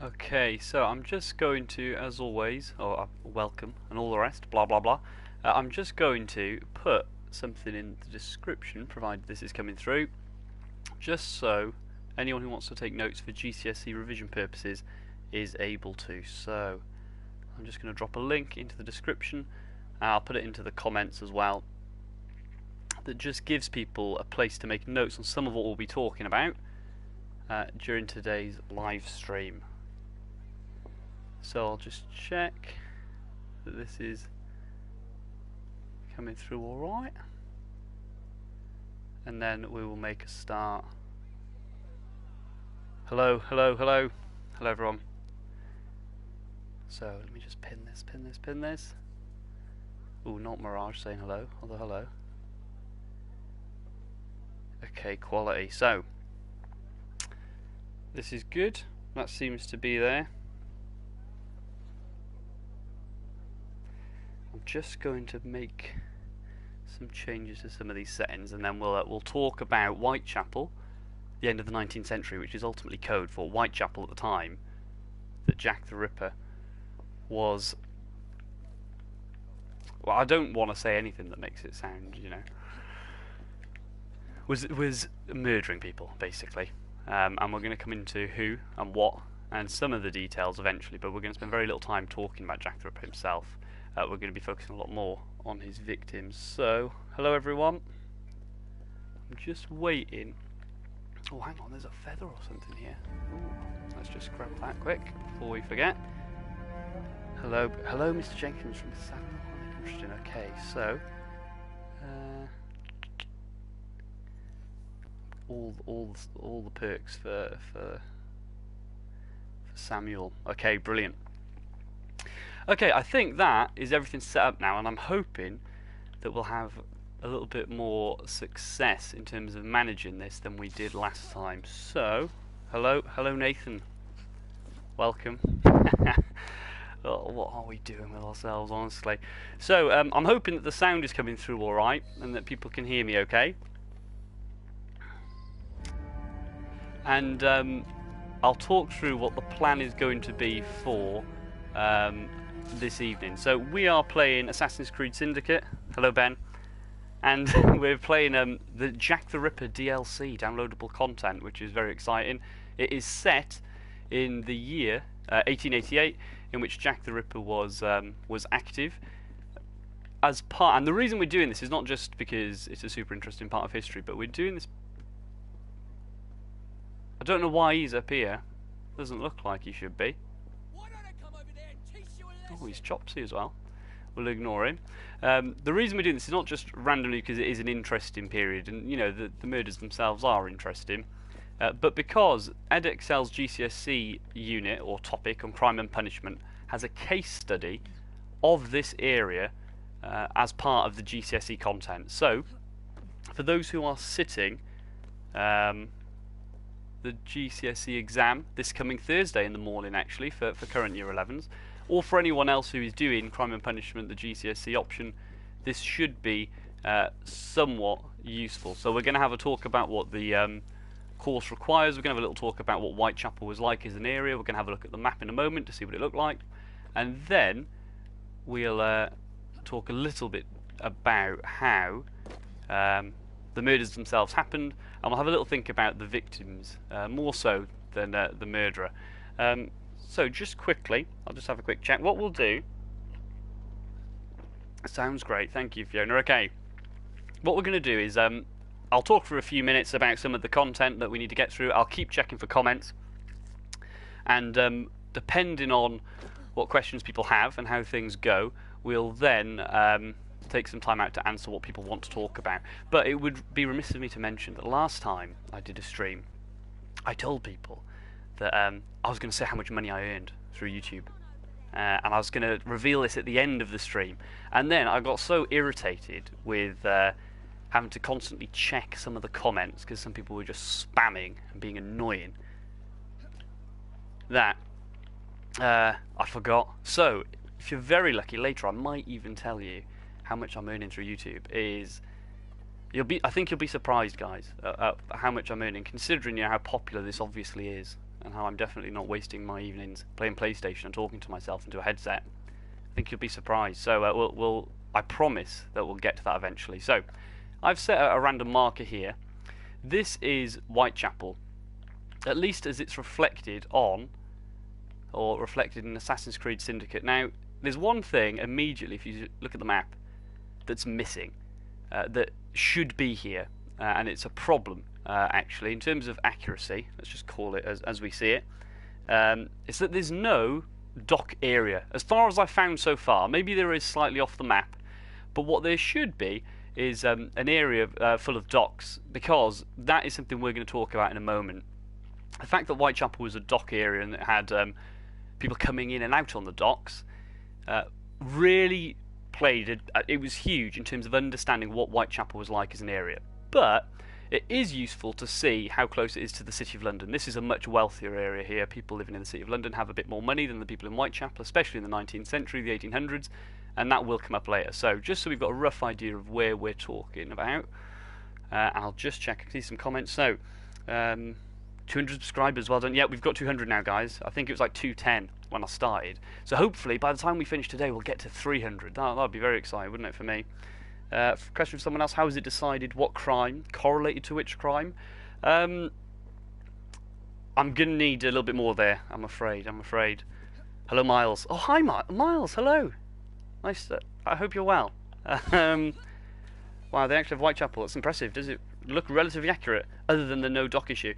Okay, so I'm just going to, as always, welcome and all the rest, blah blah blah. I'm just going to put something in the description, provided this is coming through, just so anyone who wants to take notes for GCSE revision purposes is able to. So I'm just going to drop a link into the description, and I'll put it into the comments as well. That just gives people a place to make notes on some of what we'll be talking about during today's live stream. So I'll just check that this is coming through alright, and then we will make a start. Hello, hello, hello, hello everyone. So let me just pin this. Ooh, not Mirage saying hello, although hello. Okay, quality. So this is good. That seems to be there. I'm just going to make some changes to some of these settings, and then we'll talk about Whitechapel, the end of the 19th century, which is ultimately code for Whitechapel at the time that Jack the Ripper was. Well, I don't want to say anything that makes it sound, was murdering people basically, and we're going to come into who and what and some of the details eventually, but we're going to spend very little time talking about Jack the Ripper himself. We're going to be focusing a lot more on his victims. So, hello everyone. I'm just waiting. Oh, hang on, there's a feather or something here. Ooh, let's just grab that quick before we forget. Hello, Mr. Jenkins from Samuel. Interesting. Okay, so all the perks for Samuel. Okay, brilliant. Okay, I think that is everything set up now, and I'm hoping that we'll have a little bit more success in terms of managing this than we did last time. So, hello Nathan. Welcome. Oh, what are we doing with ourselves, honestly? So, I'm hoping that the sound is coming through alright, and that people can hear me okay. And I'll talk through what the plan is going to be for this evening. So we are playing Assassin's Creed Syndicate. Hello Ben. And we're playing the Jack the Ripper DLC, downloadable content, which is very exciting. It is set in the year 1888, in which Jack the Ripper was active as part. And the reason we're doing this is not just because it's a super interesting part of history, but we're doing this. I don't know why he's up here. Doesn't look like he should be. Oh, he's Chopsy as well. We'll ignore him. The reason we're doing this is not just randomly because it is an interesting period, and the murders themselves are interesting, but because EdXL's GCSE unit or topic on crime and punishment has a case study of this area as part of the GCSE content. So, for those who are sitting the GCSE exam this coming Thursday in the morning, actually, for current Year 11s, or for anyone else who is doing crime and punishment, the GCSE option, this should be somewhat useful. So we're going to have a talk about what the course requires. We're going to have a little talk about what Whitechapel was like as an area. We're going to have a look at the map in a moment to see what it looked like, and then we'll talk a little bit about how the murders themselves happened, and we'll have a little think about the victims, more so than the murderer. So just quickly, I'll just have a quick check. What we'll do... Sounds great, thank you Fiona. Okay, what we're going to do is I'll talk for a few minutes about some of the content that we need to get through. I'll keep checking for comments, and depending on what questions people have and how things go, we'll then take some time out to answer what people want to talk about. But it would be remiss of me to mention that last time I did a stream, I told people that I was going to say how much money I earned through YouTube, and I was going to reveal this at the end of the stream, and then I got so irritated with having to constantly check some of the comments because some people were just spamming and being annoying that I forgot. So if you're very lucky, later I might even tell you how much I'm earning through YouTube. I think you'll be surprised, guys, at how much I'm earning, considering how popular this obviously is. and how I'm definitely not wasting my evenings playing PlayStation and talking to myself into a headset. I think you'll be surprised. So I promise that we'll get to that eventually. So I've set a random marker here. This is Whitechapel, at least as it's reflected on, or reflected in Assassin's Creed Syndicate. Now, there's one thing immediately, if you look at the map, that's missing, that should be here, and it's a problem, actually, in terms of accuracy. Let's just call it as we see it. It's that there's no dock area, as far as I've found so far. Maybe there is slightly off the map, but what there should be is an area full of docks, because that is something we're going to talk about in a moment. The fact that Whitechapel was a dock area and it had people coming in and out on the docks really played. It was huge in terms of understanding what Whitechapel was like as an area. But it is useful to see how close it is to the City of London. This is a much wealthier area here. People living in the City of London have a bit more money than the people in Whitechapel, especially in the 19th century, the 1800s, and that will come up later. So just so we've got a rough idea of where we're talking about, I'll just check. I can see some comments. So 200 subscribers, well done. Yeah, we've got 200 now, guys. I think it was like 210 when I started. So hopefully by the time we finish today, we'll get to 300. That'd be very exciting, wouldn't it, for me? Question from someone else: how is it decided what crime correlated to which crime? I'm gonna need a little bit more there. I'm afraid. Hello, Miles. Oh, hi, Miles. Hello. Nice. I hope you're well. Wow, they actually have Whitechapel. That's impressive. Does it look relatively accurate, other than the no dock issue?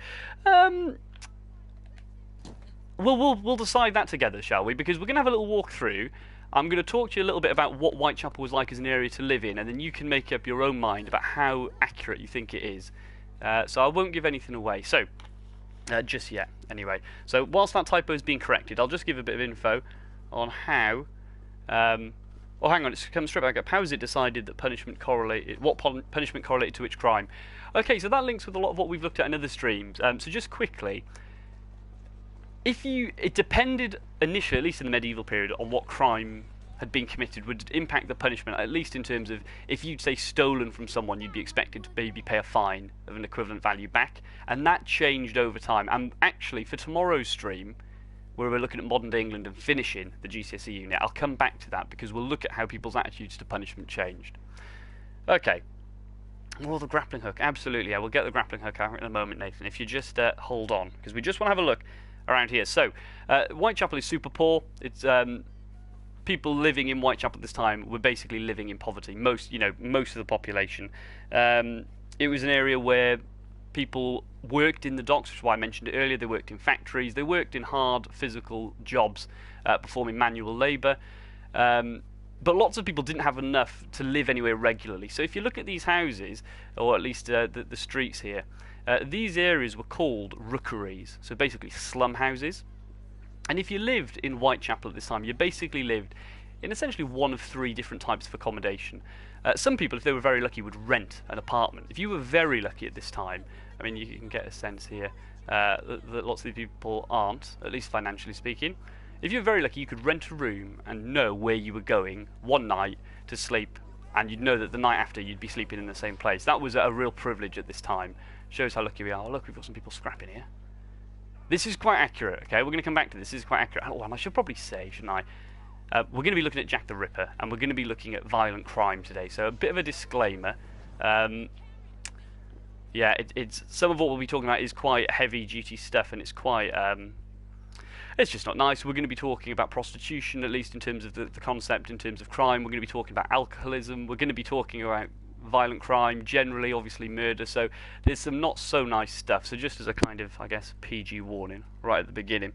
We'll decide that together, shall we? Because we're gonna have a little walk through. I'm going to talk to you a little bit about what Whitechapel was like as an area to live in, and then you can make up your own mind about how accurate you think it is. So I won't give anything away. So, just yet, anyway. So whilst that typo is being corrected, I'll just give a bit of info on how. Oh, hang on, it's come straight back up. How is it decided that punishment correlated? What punishment correlated to which crime? Okay, so that links with a lot of what we've looked at in other streams. So just quickly. It depended initially, at least in the medieval period, on what crime had been committed would impact the punishment, at least in terms of if you'd say stolen from someone, you'd be expected to maybe pay a fine of an equivalent value back, and that changed over time. And actually, for tomorrow's stream, where we're looking at modern day England and finishing the GCSE unit, I'll come back to that because we'll look at how people's attitudes to punishment changed. Okay. Well, the grappling hook, absolutely. Yeah, we'll get the grappling hook out in a moment, Nathan, if you just hold on, because we just want to have a look around here. So, Whitechapel is super poor. It's people living in Whitechapel at this time were basically living in poverty. Most of the population. It was an area where people worked in the docks, which is why I mentioned it earlier. They worked in factories. They worked in hard physical jobs, performing manual labour. But lots of people didn't have enough to live anywhere regularly. So if you look at these houses, or at least the streets here, these areas were called rookeries, so basically slum houses. And if you lived in Whitechapel at this time, you basically lived in essentially one of three different types of accommodation. Some people, if they were very lucky, would rent an apartment. If you were very lucky at this time, I mean, you can get a sense here that lots of people aren't, at least financially speaking. If you were very lucky, you could rent a room and know where you were going one night to sleep, and you'd know that the night after you'd be sleeping in the same place. That was a real privilege at this time. Shows how lucky we are. Oh, look, we've got some people scrapping here. This is quite accurate, okay? We're going to come back to this. This is quite accurate. Oh, and I should probably say, shouldn't I? We're going to be looking at Jack the Ripper, and we're going to be looking at violent crime today. So a bit of a disclaimer. Yeah, it's some of what we'll be talking about is quite heavy-duty stuff, and it's quite... it's just not nice. We're going to be talking about prostitution, at least in terms of the concept, in terms of crime. We're going to be talking about alcoholism. We're going to be talking about violent crime, generally, obviously murder. So there's some not so nice stuff. So just as a kind of, I guess, PG warning right at the beginning.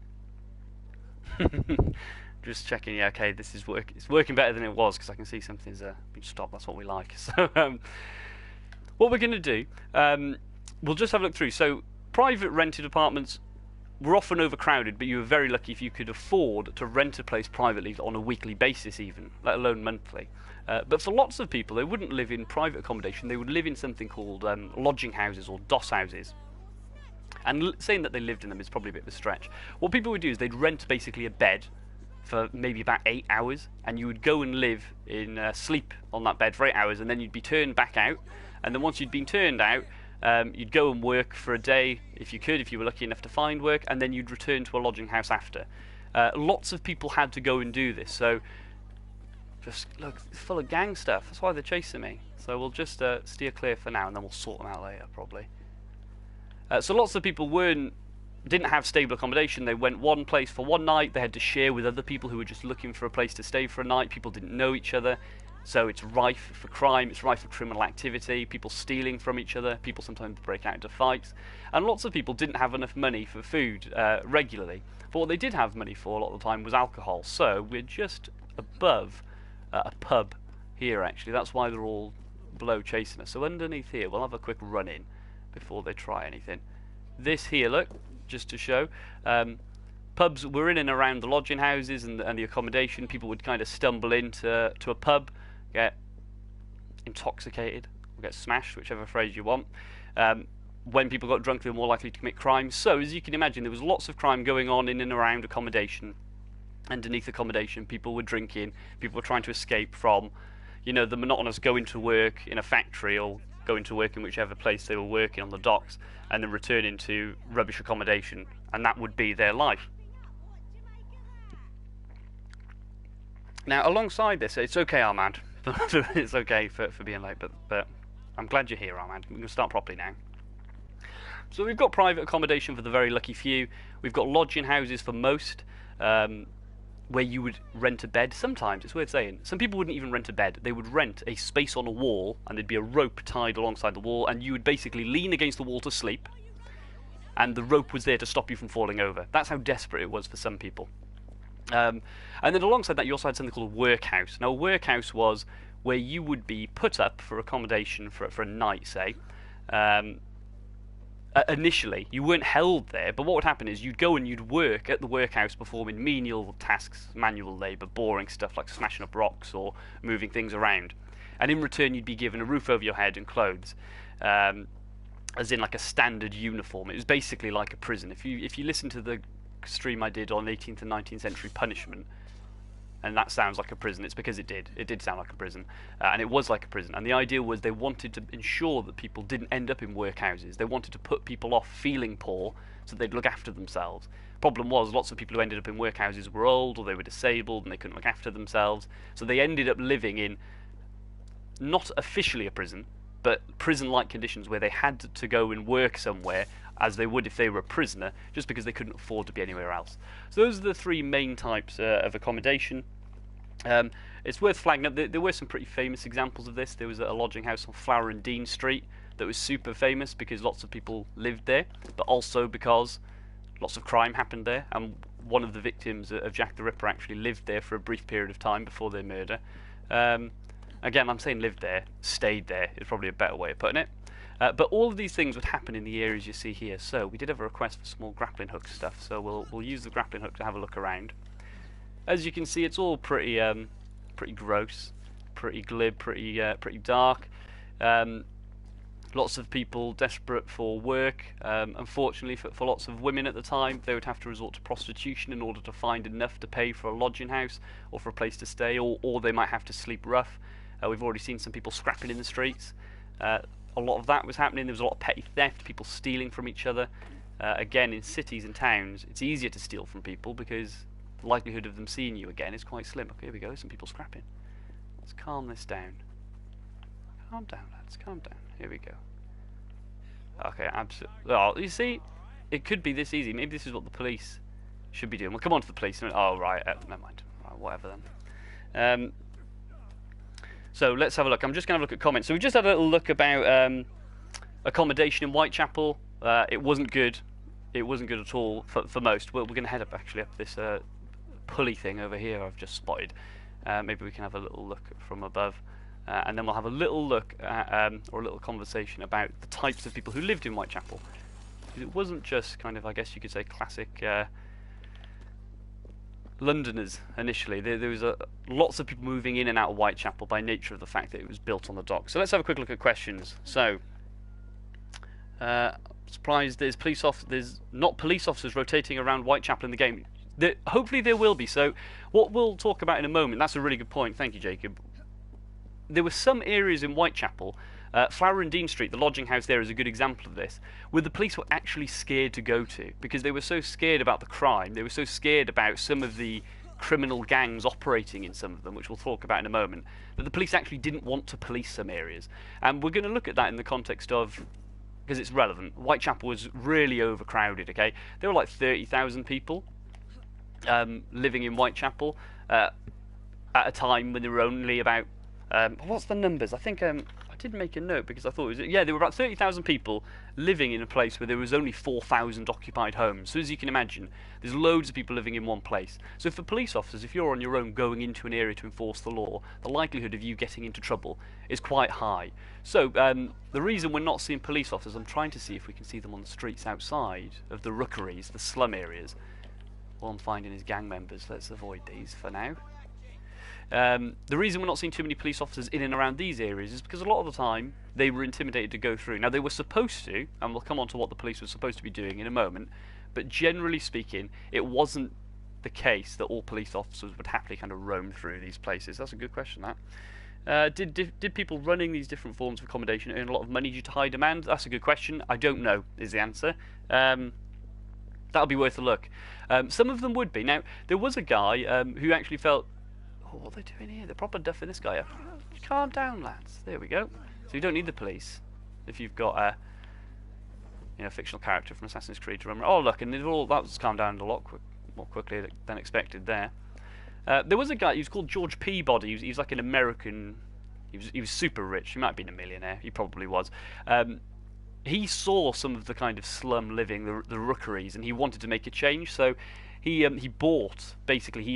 Just checking. Yeah, okay, this is it's working better than it was because I can see something's been stopped. That's what we like. So what we're going to do, we'll just have a look through. So private rented apartments were often overcrowded, but you were very lucky if you could afford to rent a place privately on a weekly basis even, let alone monthly. But for lots of people, they wouldn't live in private accommodation. They would live in something called lodging houses or doss houses. And saying that they lived in them is probably a bit of a stretch. What people would do is they'd rent basically a bed for maybe about 8 hours, and you would go and live in sleep on that bed for 8 hours, and then you'd be turned back out. And then once you'd been turned out, You'd go and work for a day if you could, if you were lucky enough to find work, and then you'd return to a lodging house after. Lots of people had to go and do this, so just look, it's full of gang stuff. That's why they're chasing me. So we'll just steer clear for now, and then we'll sort them out later, probably. So lots of people didn't have stable accommodation. They went one place for one night. They had to share with other people who were just looking for a place to stay for a night. People didn't know each other. So it's rife for crime, it's rife for criminal activity, people stealing from each other, people sometimes break out into fights. And lots of people didn't have enough money for food regularly. But what they did have money for a lot of the time was alcohol. So we're just above a pub here, actually. That's why they're all below chasing us. So underneath here, we'll have a quick run-in before they try anything. This here, look, just to show, pubs were in and around the lodging houses and the accommodation. People would kind of stumble into a pub, get intoxicated, or get smashed, whichever phrase you want. When people got drunk, they were more likely to commit crimes. So, as you can imagine, there was lots of crime going on in and around accommodation. Underneath accommodation, people were drinking, people were trying to escape from, the monotonous going to work in a factory or going to work in whichever place they were working on the docks, and then returning to rubbish accommodation, and that would be their life. Now, alongside this, it's okay, Armand. It's okay for being late, but I'm glad you're here, Armand. We can start properly now. So we've got private accommodation for the very lucky few. We've got lodging houses for most, where you would rent a bed. Sometimes, it's worth saying, some people wouldn't even rent a bed. They would rent a space on a wall, and there'd be a rope tied alongside the wall, and you would basically lean against the wall to sleep, and the rope was there to stop you from falling over. That's how desperate it was for some people. And then alongside that, you also had something called a workhouse. Now, a workhouse was where you would be put up for accommodation for a night, say. Initially, you weren't held there, but what would happen is you'd go and you'd work at the workhouse performing menial tasks, manual labour, boring stuff like smashing up rocks or moving things around. And in return, you'd be given a roof over your head and clothes, as in like a standard uniform. It was basically like a prison. If you listen to the stream I did on 18th and 19th century punishment, and that sounds like a prison, it's because it did sound like a prison, and it was like a prison. And the idea was they wanted to ensure that people didn't end up in workhouses. They wanted to put people off feeling poor so they'd look after themselves. Problem was, lots of people who ended up in workhouses were old, or they were disabled and they couldn't look after themselves, so they ended up living in not officially a prison, but prison-like conditions where they had to go and work somewhere as they would if they were a prisoner, just because they couldn't afford to be anywhere else. So those are the three main types of accommodation. It's worth flagging up, there were some pretty famous examples of this. There was a lodging house on Flower and Dean Street that was super famous because lots of people lived there, but also because lots of crime happened there, and one of the victims of Jack the Ripper actually lived there for a brief period of time before their murder. Again, I'm saying lived there, stayed there is probably a better way of putting it. But all of these things would happen in the areas you see here. So we did have a request for small grappling hook stuff, so we'll use the grappling hook to have a look around. As you can see, it's all pretty gross, pretty glib, pretty dark. Lots of people desperate for work. Unfortunately, for lots of women at the time, they would have to resort to prostitution in order to find enough to pay for a lodging house or for a place to stay, or they might have to sleep rough. We've already seen some people scrapping in the streets. A lot of that was happening. There was a lot of petty theft, people stealing from each other. Again, in cities and towns, it's easier to steal from people because the likelihood of them seeing you again is quite slim. Okay, here we go, some people scrapping. Let's calm this down. Calm down, lads, calm down. Here we go. Okay, absolutely. Oh, you see, it could be this easy. Maybe this is what the police should be doing. We'll come on to the police. Oh, right, never mind. Right, whatever then. So let's have a look. I'm just going to look at comments. So we just had a little look about accommodation in Whitechapel. It wasn't good. It wasn't good at all for most. We're going to head up actually up this pulley thing over here I've just spotted. Maybe we can have a little look from above. And then we'll have a little look at, or a little conversation about the types of people who lived in Whitechapel. It wasn't just kind of, I guess you could say, classic Londoners initially. There was lots of people moving in and out of Whitechapel by nature of the fact that it was built on the dock. So let's have a quick look at questions. So, surprised there's not police officers rotating around Whitechapel in the game. Hopefully there will be. So what we'll talk about in a moment, that's a really good point. Thank you, Jacob. There were some areas in Whitechapel Flower and Dean Street, the lodging house there, is a good example of this, where the police were actually scared to go to because they were so scared about the crime, they were so scared about some of the criminal gangs operating in some of them, which we'll talk about in a moment, that the police actually didn't want to police some areas. And we're going to look at that in the context of, because it's relevant, Whitechapel was really overcrowded, okay? There were like 30,000 people living in Whitechapel at a time when there were only about, what's the numbers? I think I did make a note because I thought it was, yeah, there were about 30,000 people living in a place where there was only 4,000 occupied homes. So as you can imagine, there's loads of people living in one place. So for police officers, if you're on your own going into an area to enforce the law, the likelihood of you getting into trouble is quite high. So the reason we're not seeing police officers, I'm trying to see if we can see them on the streets outside of the rookeries, the slum areas. All I'm finding is gang members. Let's avoid these for now. The reason we're not seeing too many police officers in and around these areas is because a lot of the time they were intimidated to go through. Now they were supposed to, and we'll come on to what the police were supposed to be doing in a moment, but generally speaking it wasn't the case that all police officers would happily kind of roam through these places. That's a good question, that. Did people running these different forms of accommodation earn a lot of money due to high demand? That's a good question. I don't know is the answer. That'll be worth a look. Some of them would be. Now there was a guy who actually felt, what are they doing here? They're proper duffing this guy up. Calm down, lads. There we go. So you don't need the police if you've got a fictional character from Assassin's Creed to remember. Oh look, and that's calmed down a lot more quickly than expected there. There was a guy, he was called George Peabody. He was like an American. He was super rich. He might have been a millionaire. He probably was. He saw some of the kind of slum living, the rookeries, and he wanted to make a change. So he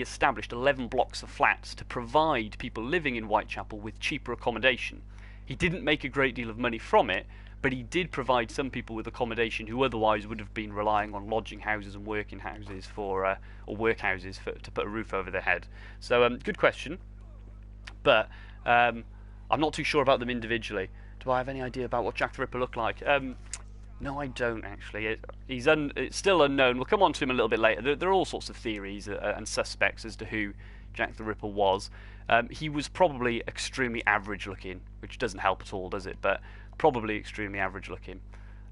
established 11 blocks of flats to provide people living in Whitechapel with cheaper accommodation. He didn't make a great deal of money from it, but he did provide some people with accommodation who otherwise would have been relying on lodging houses and working houses or workhouses to put a roof over their head. So good question, but I'm not too sure about them individually. Do I have any idea about what Jack the Ripper looked like? No, I don't actually. It's still unknown. We'll come on to him a little bit later. There are all sorts of theories and suspects as to who Jack the Ripper was. He was probably extremely average looking, which doesn't help at all, does it? But probably extremely average looking.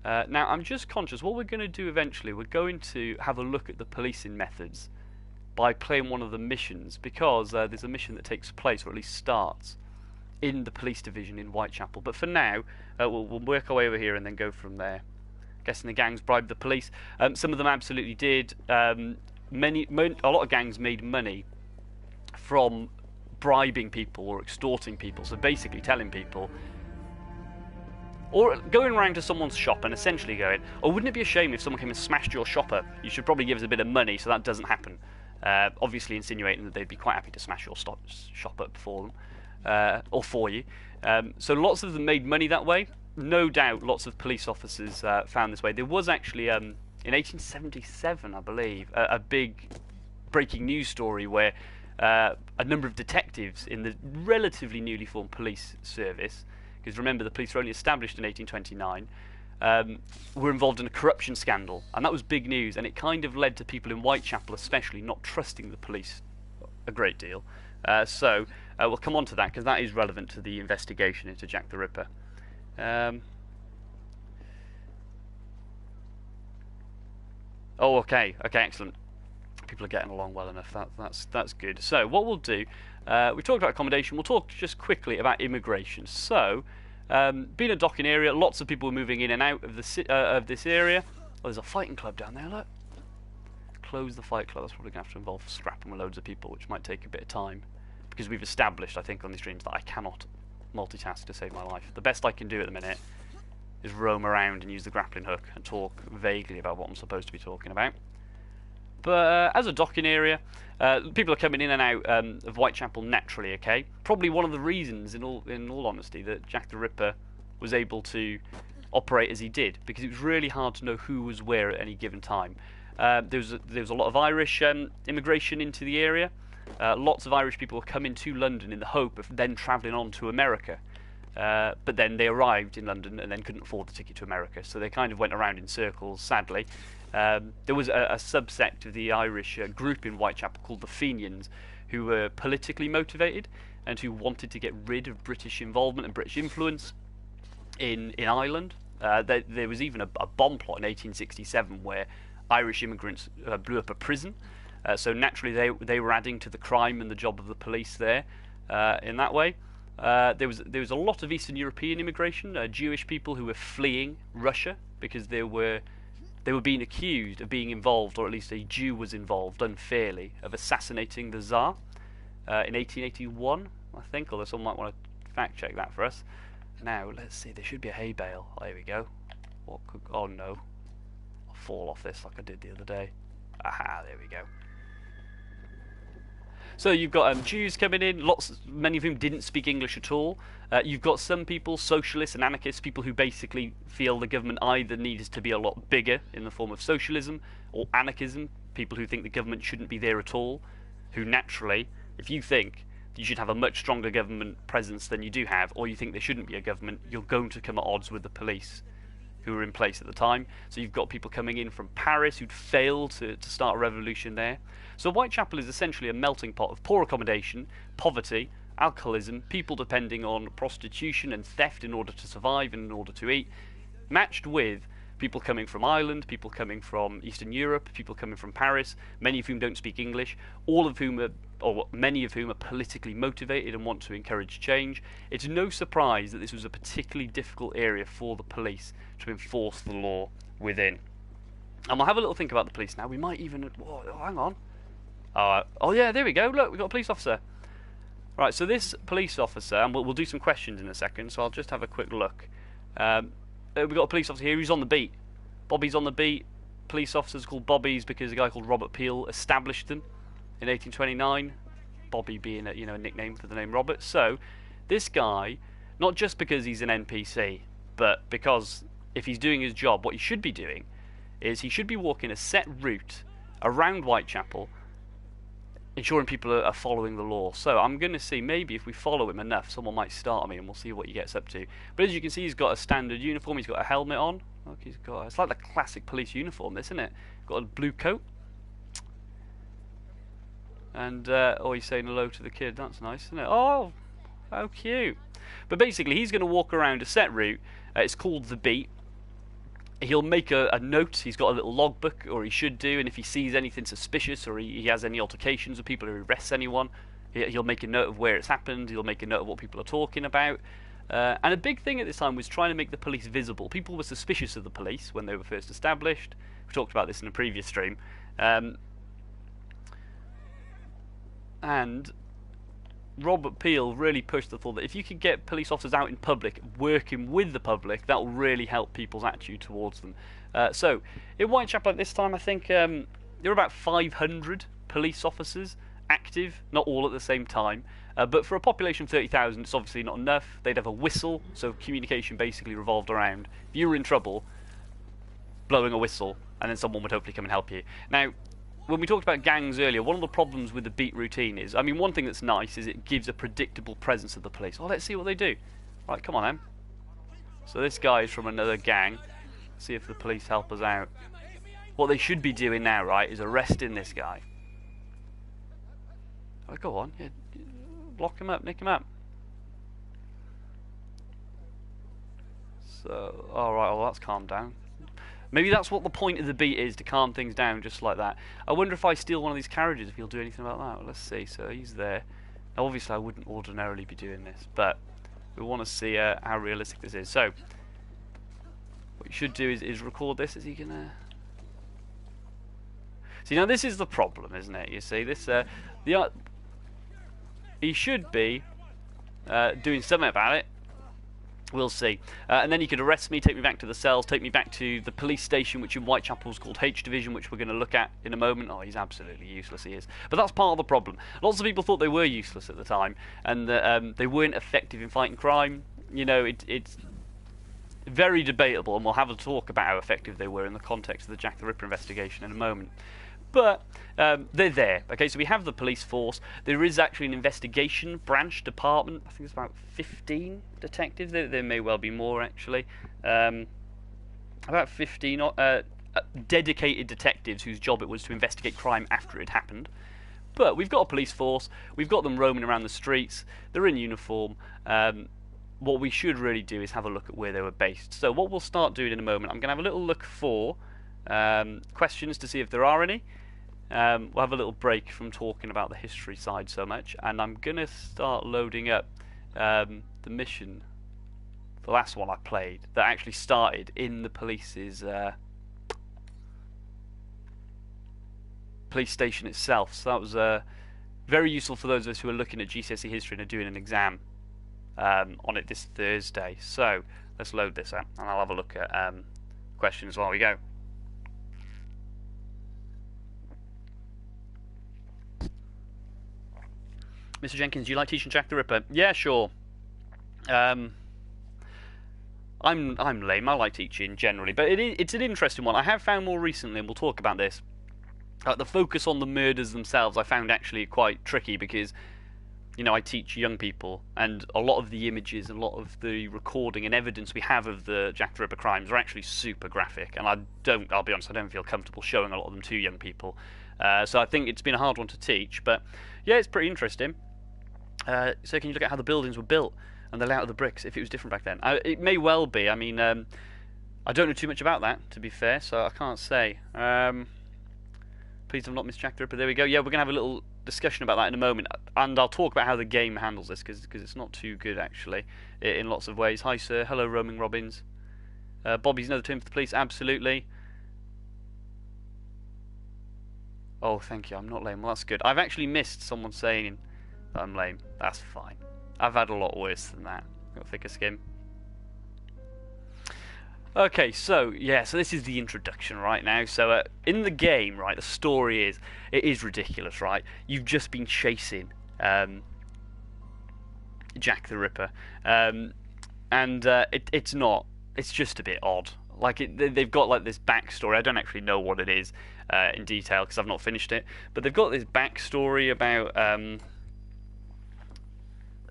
Now, I'm just conscious, what we're going to do eventually, we're going to have a look at the policing methods by playing one of the missions, because there's a mission that takes place, or at least starts, in the police division in Whitechapel. But for now, we'll work our way over here and then go from there. Guessing the gangs bribed the police. Some of them absolutely did. A lot of gangs made money from bribing people or extorting people. So basically telling people, or going around to someone's shop and essentially going, oh, wouldn't it be a shame if someone came and smashed your shop up? You should probably give us a bit of money so that doesn't happen. Obviously insinuating that they'd be quite happy to smash your shop up for them, or for you. So lots of them made money that way. No doubt lots of police officers found this way. There was actually, in 1877, I believe, a big breaking news story where a number of detectives in the relatively newly formed police service, because remember the police were only established in 1829, were involved in a corruption scandal, and that was big news, and it kind of led to people in Whitechapel especially not trusting the police a great deal. So we'll come on to that because that is relevant to the investigation into Jack the Ripper. Oh, okay, excellent. People are getting along well enough. That's good. So what we'll do, we talked about accommodation. We'll talk just quickly about immigration. So, being a docking area, lots of people were moving in and out of this area. Oh, there's a fighting club down there. Look, close the fight club. That's probably going to have to involve scrapping with loads of people, which might take a bit of time, because we've established, I think, on these streams that I cannot multitask to save my life. The best I can do at the minute is roam around and use the grappling hook and talk vaguely about what I'm supposed to be talking about. But as a docking area, people are coming in and out of Whitechapel naturally. Okay, probably one of the reasons, in all honesty, that Jack the Ripper was able to operate as he did, because it was really hard to know who was where at any given time. There was a lot of Irish immigration into the area. Lots of Irish people were coming to London in the hope of then travelling on to America. But then they arrived in London and then couldn't afford the ticket to America, so they kind of went around in circles, sadly. There was a subsect of the Irish group in Whitechapel called the Fenians, who were politically motivated and who wanted to get rid of British involvement and British influence. in Ireland. There was even a bomb plot in 1867 where Irish immigrants blew up a prison. So naturally, they were adding to the crime and the job of the police there in that way. There was a lot of Eastern European immigration, Jewish people who were fleeing Russia because they were being accused of being involved, or at least a Jew was involved unfairly, of assassinating the Tsar in 1881, I think. Although someone might want to fact check that for us. Now let's see. There should be a hay bale. Oh, here we go. What could? Oh no! I'll fall off this like I did the other day. Aha! There we go. So you've got Jews coming in, many of whom didn't speak English at all. You've got some people, socialists and anarchists, people who basically feel the government either needs to be a lot bigger in the form of socialism or anarchism, people who think the government shouldn't be there at all, who naturally, if you think you should have a much stronger government presence than you do have, or you think there shouldn't be a government, you're going to come at odds with the police who were in place at the time. So you've got people coming in from Paris who'd failed to start a revolution there. So Whitechapel is essentially a melting pot of poor accommodation, poverty, alcoholism, people depending on prostitution and theft in order to survive and in order to eat, matched with people coming from Ireland, people coming from Eastern Europe, people coming from Paris, many of whom don't speak English, all of whom many of whom are politically motivated and want to encourage change. It's no surprise that this was a particularly difficult area for the police to enforce the law within. And we'll have a little think about the police now. We might even... Whoa, hang on. Oh yeah, there we go. Look, we've got a police officer. Right, so this police officer, and we'll do some questions in a second, so I'll just have a quick look. We've got a police officer here who's on the beat. Bobby's on the beat. Police officers called Bobbies because a guy called Robert Peel established them in 1829. Bobby being a nickname for the name Robert. So this guy, not just because he's an NPC, but because if he's doing his job, what he should be doing is he should be walking a set route around Whitechapel, ensuring people are following the law. So I'm going to see, maybe if we follow him enough, someone might start me and we'll see what he gets up to. But as you can see, he's got a standard uniform, he's got a helmet on. Look, it's like the classic police uniform, isn't it? Got a blue coat. And, he's saying hello to the kid. That's nice, isn't it? Oh, how cute. But basically, he's going to walk around a set route. It's called the beat. He'll make a note. He's got a little logbook, or he should do, and if he sees anything suspicious or he has any altercations with people or arrests anyone, he'll make a note of where it's happened. He'll make a note of what people are talking about. And a big thing at this time was trying to make the police visible. People were suspicious of the police when they were first established. We talked about this in a previous stream. And Robert Peel really pushed the thought that if you could get police officers out in public, working with the public, that will really help people's attitude towards them. So, in Whitechapel at this time, I think there were about 500 police officers active, not all at the same time. But for a population of 30,000, it's obviously not enough. They'd have a whistle, so communication basically revolved around, if you were in trouble, blowing a whistle, and then someone would hopefully come and help you. Now, when we talked about gangs earlier, one of the problems with the beat routine is, one thing that's nice is it gives a predictable presence of the police. Oh, let's see what they do. Right, come on then. So this guy is from another gang. Let's see if the police help us out. What they should be doing now, right, is arresting this guy. Oh, go on. Yeah, lock him up, nick him up. So, alright, well that's calmed down. Maybe that's what the point of the beat is, to calm things down just like that. I wonder if I steal one of these carriages, if he'll do anything about that. Well, let's see. So he's there. Now, obviously, I wouldn't ordinarily be doing this, but we want to see how realistic this is. So, what you should do is record this. Is he going to... See, now this is the problem, isn't it? You see, this... he should be doing something about it. We'll see. And then he could arrest me, take me back to the cells, take me back to the police station, which in Whitechapel is called H Division, which we're going to look at in a moment. Oh, he's absolutely useless, he is. But that's part of the problem. Lots of people thought they were useless at the time, and that they weren't effective in fighting crime. It's very debatable, and we'll have a talk about how effective they were in the context of the Jack the Ripper investigation in a moment. But they're there. Okay, so we have the police force. There is actually an investigation branch department. I think it's about 15 detectives. There may well be more, actually. About 15 dedicated detectives whose job it was to investigate crime after it happened. But we've got a police force. We've got them roaming around the streets. They're in uniform. what we should really do is have a look at where they were based. So what we'll start doing in a moment, I'm going to have a little look for questions to see if there are any. We'll have a little break from talking about the history side so much, and I'm going to start loading up the mission, the last one I played, that actually started in the police's police station itself. So that was very useful for those of us who are looking at GCSE history and are doing an exam on it this Thursday. So let's load this up, and I'll have a look at questions while we go. Mr. Jenkins, do you like teaching Jack the Ripper? Yeah, sure. I'm lame. I like teaching generally, but it's an interesting one. I have found more recently, and we'll talk about this. The focus on the murders themselves, I found actually quite tricky because, you know, I teach young people, and a lot of the images, a lot of the recording and evidence we have of the Jack the Ripper crimes are actually super graphic, and I'll be honest, I don't feel comfortable showing a lot of them to young people. So I think it's been a hard one to teach, but yeah, it's pretty interesting. So can you look at how the buildings were built and the layout of the bricks, if it was different back then? It may well be. I mean, I don't know too much about that, to be fair, so I can't say. Please have not missed Jack the Ripper. There we go. Yeah, we're going to have a little discussion about that in a moment, and I'll talk about how the game handles this, because it's not too good, actually, in lots of ways. Hi, sir. Hello, Roaming Robbins. Bobby's another term for the police. Absolutely. Oh, thank you. I'm not lame. Well, that's good. I've actually missed someone saying that I'm lame. That's fine. I've had a lot worse than that. Got thicker skin. Okay, so yeah, so this is the introduction right now. So in the game, right, the story is, it is ridiculous, right? You've just been chasing Jack the Ripper, and it's not. It's just a bit odd. Like they've got like this backstory. I don't actually know what it is in detail because I've not finished it. But they've got this backstory about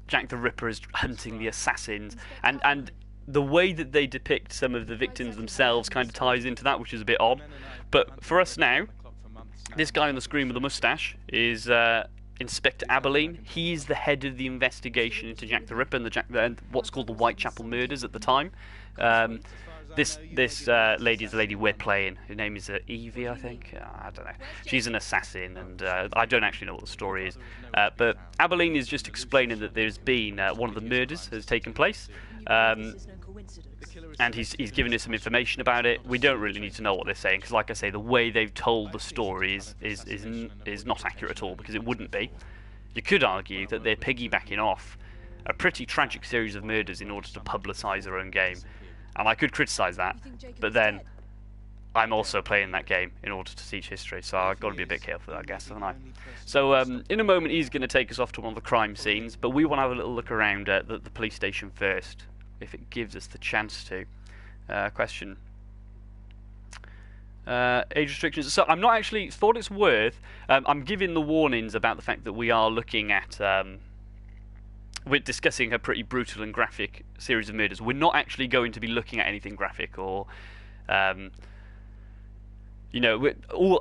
Jack the Ripper is hunting the assassins, and the way that they depict some of the victims themselves kind of ties into that, which is a bit odd. But for us now, this guy on the screen with the moustache is Inspector Abilene. He's the head of the investigation into Jack the Ripper and what's called the Whitechapel murders at the time. This lady is the lady we're playing. Her name is Evie, I think. I don't know. She's an assassin, and I don't actually know what the story is. But Abilene is just explaining that there's been one of the murders has taken place. And he's given us some information about it. We don't really need to know what they're saying because, like I say, the way they've told the story is not accurate at all, because it wouldn't be. You could argue that they're piggybacking off a pretty tragic series of murders in order to publicise their own game, and I could criticise that, but then I'm also playing that game in order to teach history, so I've got to be a bit careful, I guess, haven't I? So in a moment he's going to take us off to one of the crime scenes, but we want to have a little look around at the police station first, if it gives us the chance to. Question. Age restrictions. So I'm not actually thought it's worth. I'm giving the warnings about the fact that we are looking at. We're discussing a pretty brutal and graphic series of murders. We're not actually going to be looking at anything graphic or. You know,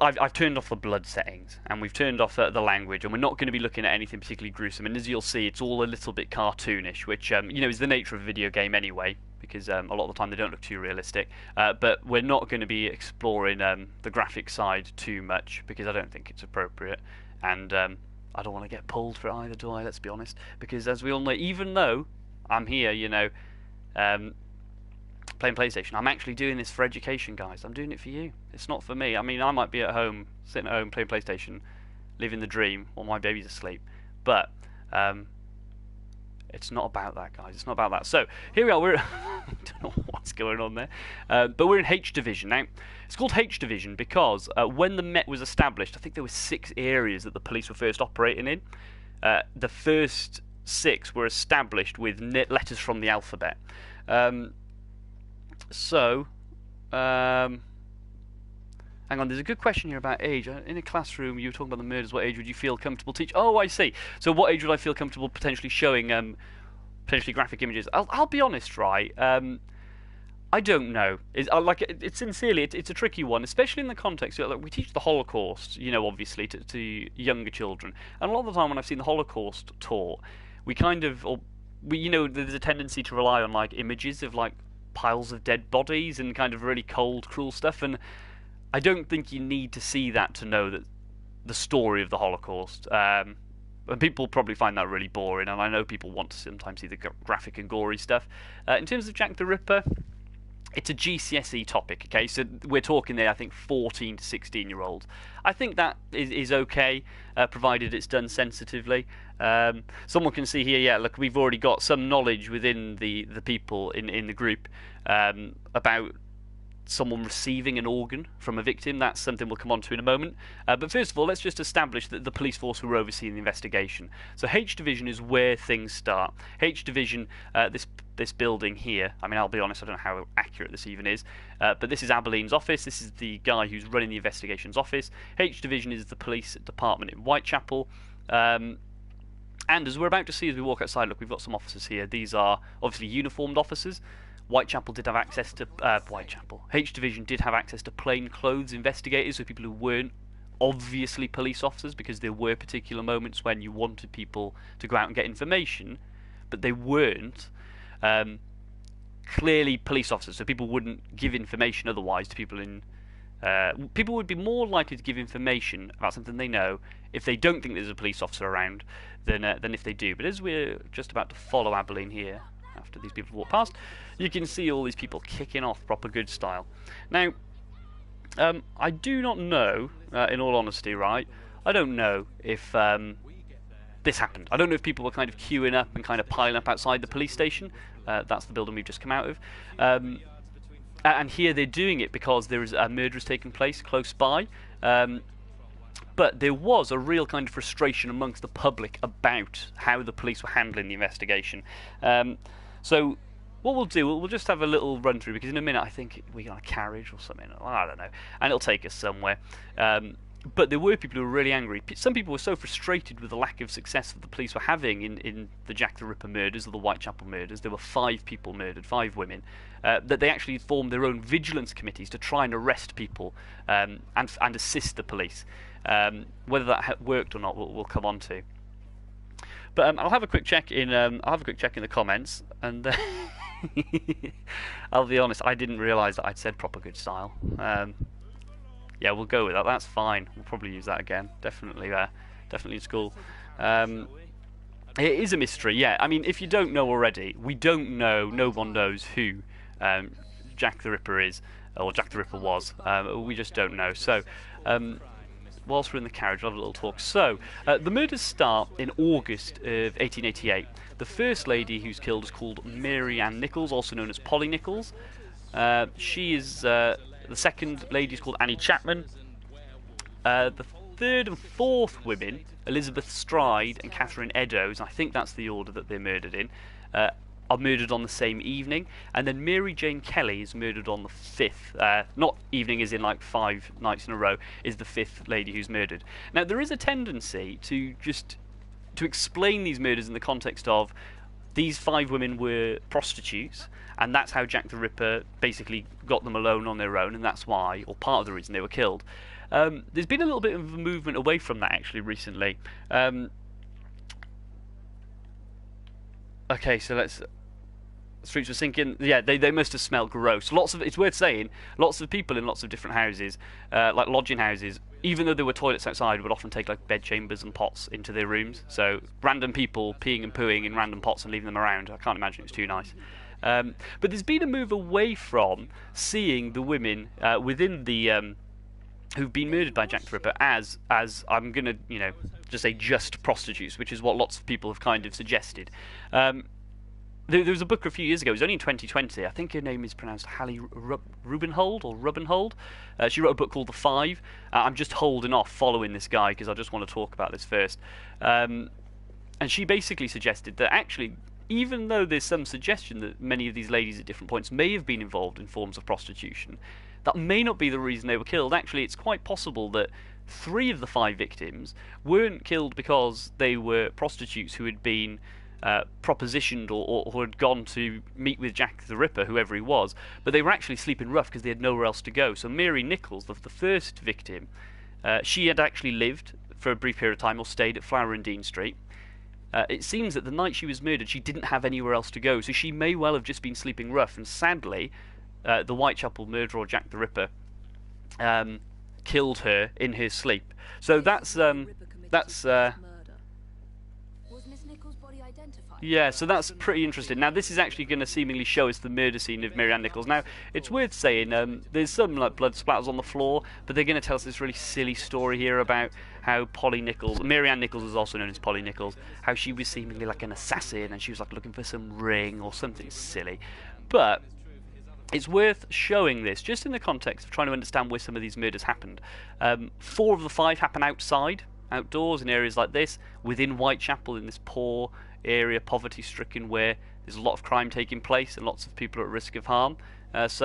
I've turned off the blood settings, and we've turned off the language, and we're not going to be looking at anything particularly gruesome. And as you'll see, it's all a little bit cartoonish, which you know, is the nature of a video game anyway, because a lot of the time they don't look too realistic. But we're not going to be exploring the graphic side too much, because I don't think it's appropriate, and I don't want to get pulled for it either, do I? Let's be honest, because as we all know, even though I'm here, you know, playing PlayStation, I'm actually doing this for education, guys. I'm doing it for you. It's not for me. I mean, I might be at home, sitting at home playing PlayStation, living the dream while my baby's asleep, but it's not about that, guys. It's not about that. So here we are. We're I don't know what's going on there, but we're in H Division now. It's called H Division because when the Met was established, I think there were 6 areas that the police were first operating in. The first 6 were established with letters from the alphabet. So, hang on, there's a good question here about age. In a classroom, you were talking about the murders. What age would you feel comfortable teaching? Oh, I see. So what age would I feel comfortable potentially showing potentially graphic images? I'll be honest, right? I don't know. It's sincerely, it's a tricky one, especially in the context. Like, we teach the Holocaust, you know, obviously, to younger children. And a lot of the time when I've seen the Holocaust taught, we kind of... there's a tendency to rely on like images of like piles of dead bodies and kind of really cold, cruel stuff, and I don't think you need to see that to know that the story of the Holocaust. And people probably find that really boring, and I know people want to sometimes see the graphic and gory stuff. In terms of Jack the Ripper, it's a GCSE topic, okay? So we're talking there, I think, 14 to 16-year-olds. I think that is okay, provided it's done sensitively. Someone can see here, yeah, look, we've already got some knowledge within the people in the group about someone receiving an organ from a victim. That's something we'll come on to in a moment. But first of all, let's just establish that the police force who are overseeing the investigation. So H Division is where things start. H Division, this building here, I mean, I'll be honest, I don't know how accurate this even is, but this is Aberline's office. This is the guy who's running the investigations office. H Division is the police department in Whitechapel. And as we're about to see as we walk outside, look, we've got some officers here. These are obviously uniformed officers. Whitechapel did have access to H Division did have access to plain clothes investigators, so people who weren't obviously police officers, because there were particular moments when you wanted people to go out and get information, but they weren't clearly police officers, so people wouldn't give information otherwise to people in. People would be more likely to give information about something they know if they don't think there's a police officer around than if they do. But as we're just about to follow Aberline here, after these people walk past, you can see all these people kicking off proper good style. Now, I do not know, in all honesty, right, I don't know if this happened. I don't know if people were kind of queuing up and kind of piling up outside the police station. That's the building we've just come out of. And here they're doing it because there is a murder has taken place close by. But there was a real kind of frustration amongst the public about how the police were handling the investigation. So what we'll do, we'll just have a little run through, because in a minute I think we're on a carriage or something, I don't know, and it'll take us somewhere. But there were people who were really angry. Some people were so frustrated with the lack of success that the police were having in the Jack the Ripper murders or the Whitechapel murders. There were 5 people murdered, 5 women, that they actually formed their own vigilance committees to try and arrest people and assist the police. Whether that worked or not, we'll come on to. But I'll have a quick check in. The comments, and I'll be honest, I didn't realise that I'd said proper good style. Yeah, we'll go with that. That's fine. We'll probably use that again. Definitely in school. It is a mystery. Yeah, I mean, if you don't know already, we don't know. No one knows who Jack the Ripper is, or Jack the Ripper was. We just don't know. So. Whilst we're in the carriage, I'll have a little talk. So, the murders start in August of 1888. The first lady who's killed is called Mary Ann Nichols, also known as Polly Nichols. She is the second lady is called Annie Chapman. The third and fourth women, Elizabeth Stride and Catherine Eddowes, I think that's the order that they're murdered in, are murdered on the same evening, and then Mary Jane Kelly is murdered on the 5th. Not evening as in like 5 nights in a row, is the 5th lady who's murdered. Now there is a tendency to explain these murders in the context of these 5 women were prostitutes, and that's how Jack the Ripper basically got them alone on their own, and that's why, or part of the reason they were killed. There's been a little bit of a movement away from that actually recently. Okay, so let's. Streets were sinking. Yeah, they must have smelled gross. It's worth saying, lots of people in lots of different houses, like lodging houses, even though there were toilets outside, would often take like bed chambers and pots into their rooms. So random people peeing and pooing in random pots and leaving them around. I can't imagine it's too nice. But there's been a move away from seeing the women within the who've been murdered by Jack the Ripper as I'm gonna just say just prostitutes, which is what lots of people have kind of suggested. There was a book a few years ago, it was only in 2020, I think her name is pronounced Hallie Rubenhold. She wrote a book called The Five. I'm just holding off following this guy because I just want to talk about this first. And she basically suggested that actually, even though there's some suggestion that many of these ladies at different points may have been involved in forms of prostitution, that may not be the reason they were killed. Actually, it's quite possible that 3 of the 5 victims weren't killed because they were prostitutes who had been propositioned or who had gone to meet with Jack the Ripper, whoever he was, but they were actually sleeping rough because they had nowhere else to go. So Mary Nichols, the first victim, she had actually lived for a brief period of time or stayed at Flower and Dean Street. It seems that the night she was murdered, she didn't have anywhere else to go, so she may well have just been sleeping rough. And sadly, the Whitechapel murderer, Jack the Ripper, killed her in her sleep. So that's yeah, so that's pretty interesting. Now, this is actually going to seemingly show us the murder scene of Mary Ann Nichols. Now, it's worth saying there's some like blood splatters on the floor, but they're going to tell us this really silly story here about how Polly Nichols, Mary Ann Nichols is also known as Polly Nichols, how she was seemingly like an assassin and she was like looking for some ring or something silly. But it's worth showing this just in the context of trying to understand where some of these murders happened. 4 of the 5 happen outdoors in areas like this, within Whitechapel, in this poor area, poverty-stricken, where there's a lot of crime taking place and lots of people are at risk of harm. This,